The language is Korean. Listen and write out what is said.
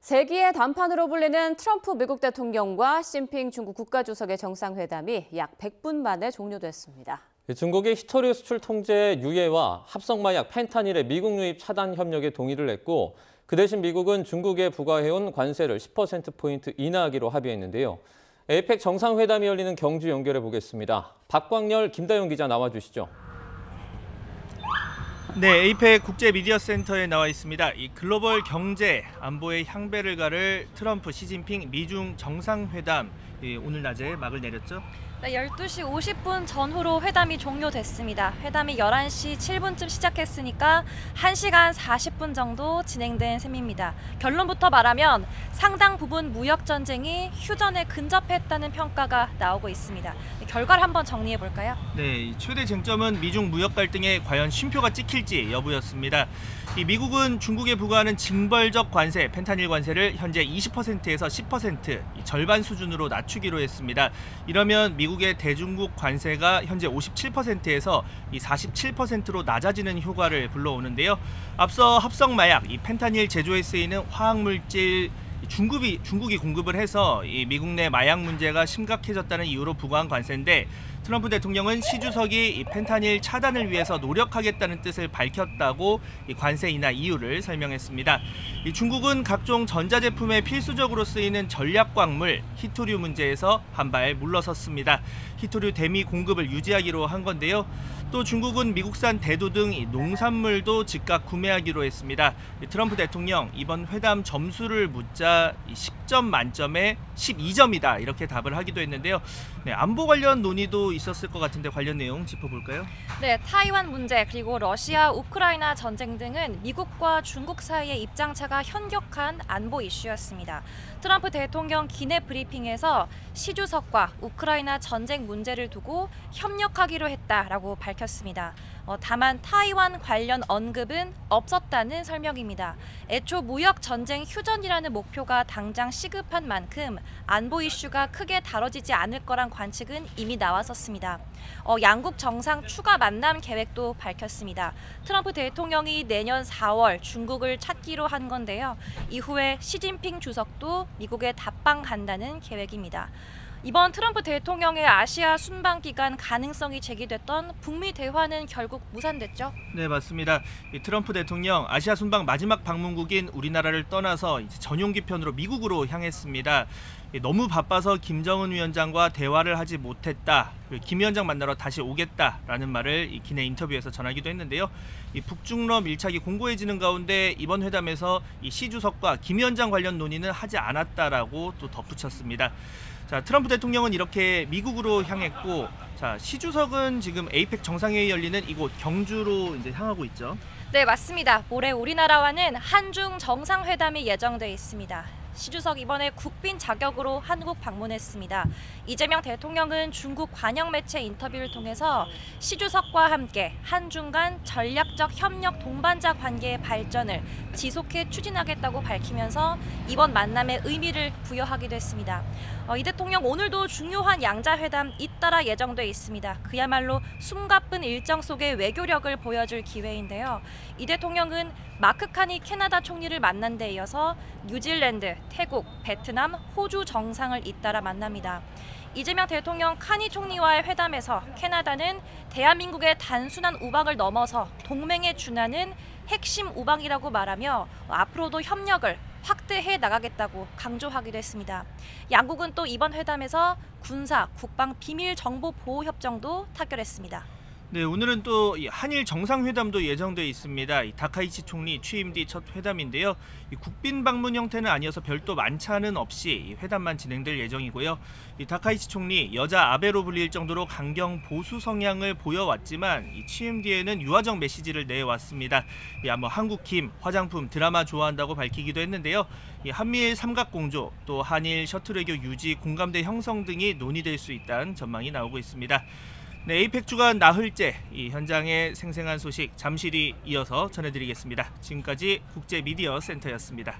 세기의 단판으로 불리는 트럼프 미국 대통령과 시진핑 중국 국가주석의 정상회담이 약 100분 만에 종료됐습니다. 중국이 히토류 수출 통제 유예와 합성마약 펜타닐의 미국 유입 차단 협력에 동의를 했고, 그 대신 미국은 중국에 부과해온 관세를 10%포인트 인하하기로 합의했는데요. 에이펙 정상회담이 열리는 경주 연결해 보겠습니다. 박광열, 김다영 기자 나와주시죠. 네, 에이펙 국제미디어센터에 나와 있습니다. 이 글로벌 경제 안보의 향배를 가를 트럼프, 시진핑 미중 정상회담 오늘 낮에 막을 내렸죠. 네, 12시 50분 전후로 회담이 종료됐습니다. 회담이 11시 7분쯤 시작했으니까 1시간 40분 정도 진행된 셈입니다. 결론부터 말하면 상당 부분 무역 전쟁이 휴전에 근접했다는 평가가 나오고 있습니다. 결과를 한번 정리해 볼까요? 네, 최대 쟁점은 미중 무역 갈등에 과연 쉼표가 찍힐지 여부였습니다. 이 미국은 중국에 부과하는 징벌적 관세, 펜타닐 관세를 현재 20%에서 10%, 절반 수준으로 낮추기로 했습니다. 이러면 미국의 대중국 관세가 현재 57%에서 47%로 낮아지는 효과를 불러오는데요. 앞서 합성마약, 이 펜타닐 제조에 쓰이는 화학물질 중국이 공급을 해서 이 미국 내 마약 문제가 심각해졌다는 이유로 부과한 관세인데, 트럼프 대통령은 시 주석이 이 펜타닐 차단을 위해서 노력하겠다는 뜻을 밝혔다고 이 관세 인하 이유를 설명했습니다. 이 중국은 각종 전자제품에 필수적으로 쓰이는 전략광물 히토류 문제에서 한 발 물러섰습니다. 히토류 대미 공급을 유지하기로 한 건데요. 또 중국은 미국산 대두 등 농산물도 즉각 구매하기로 했습니다. 트럼프 대통령 이번 회담 점수를 묻자 10점 만점에 12점이다 이렇게 답을 하기도 했는데요. 네, 안보 관련 논의도 있었을 것 같은데 관련 내용 짚어볼까요? 네, 타이완 문제 그리고 러시아, 우크라이나 전쟁 등은 미국과 중국 사이의 입장차가 현격한 안보 이슈였습니다. 트럼프 대통령 기내 브리핑에서 시 주석과 우크라이나 전쟁 문제를 두고 협력하기로 했다라고 밝혔습니다. 다만 타이완 관련 언급은 없었다는 설명입니다. 애초 무역 전쟁 휴전이라는 목표가 당장 시급한 만큼 안보 이슈가 크게 다뤄지지 않을 거란 관측은 이미 나왔었습니다. 양국 정상 추가 만남 계획도 밝혔습니다. 트럼프 대통령이 내년 4월 중국을 찾기로 한 건데요. 이후에 시진핑 주석도 미국에 답방 간다는 계획입니다. 이번 트럼프 대통령의 아시아 순방 기간 가능성이 제기됐던 북미 대화는 결국 무산됐죠? 네, 맞습니다. 트럼프 대통령 아시아 순방 마지막 방문국인 우리나라를 떠나서 이제 전용기 편으로 미국으로 향했습니다. 너무 바빠서 김정은 위원장과 대화를 하지 못했다. 김 위원장 만나러 다시 오겠다라는 말을 기내 인터뷰에서 전하기도 했는데요. 북중러 밀착이 공고해지는 가운데 이번 회담에서 시 주석과 김 위원장 관련 논의는 하지 않았다라고 또 덧붙였습니다. 자, 트럼프 대통령은 이렇게 미국으로 향했고, 자, 시 주석은 지금 에이펙 정상회의 열리는 이곳 경주로 이제 향하고 있죠. 네, 맞습니다. 올해 우리나라와는 한중 정상회담이 예정돼 있습니다. 시 주석 이번에 국빈 자격으로 한국 방문했습니다. 이재명 대통령은 중국 관영 매체 인터뷰를 통해서 시 주석과 함께 한중 간 전략적 협력 동반자 관계의 발전을 지속해 추진하겠다고 밝히면서 이번 만남에 의미를 부여하기도 했습니다. 이 대통령 오늘도 중요한 양자회담 잇따라 예정돼 있습니다. 그야말로 숨가쁜 일정 속의 외교력을 보여줄 기회인데요. 이 대통령은 마크 카니 캐나다 총리를 만난 데 이어서 뉴질랜드, 태국, 베트남, 호주 정상을 잇따라 만납니다. 이재명 대통령 카니 총리와의 회담에서 캐나다는 대한민국의 단순한 우방을 넘어서 동맹에 준하는 핵심 우방이라고 말하며 앞으로도 협력을 확대해 나가겠다고 강조하기도 했습니다. 양국은 또 이번 회담에서 군사, 국방, 비밀 정보 보호 협정도 타결했습니다. 네, 오늘은 또 한일 정상회담도 예정돼 있습니다. 다카이치 총리 취임 뒤 첫 회담인데요. 국빈 방문 형태는 아니어서 별도 만찬은 없이 회담만 진행될 예정이고요. 다카이치 총리 여자 아베로 불릴 정도로 강경 보수 성향을 보여왔지만 취임 뒤에는 유화적 메시지를 내왔습니다. 한국 김, 화장품, 드라마 좋아한다고 밝히기도 했는데요. 한미일 삼각공조, 또 한일 셔틀 외교 유지, 공감대 형성 등이 논의될 수 있다는 전망이 나오고 있습니다. 네, 에이펙 주간 나흘째 이 현장의 생생한 소식 잠시 뒤 이어서 전해드리겠습니다. 지금까지 국제미디어센터였습니다.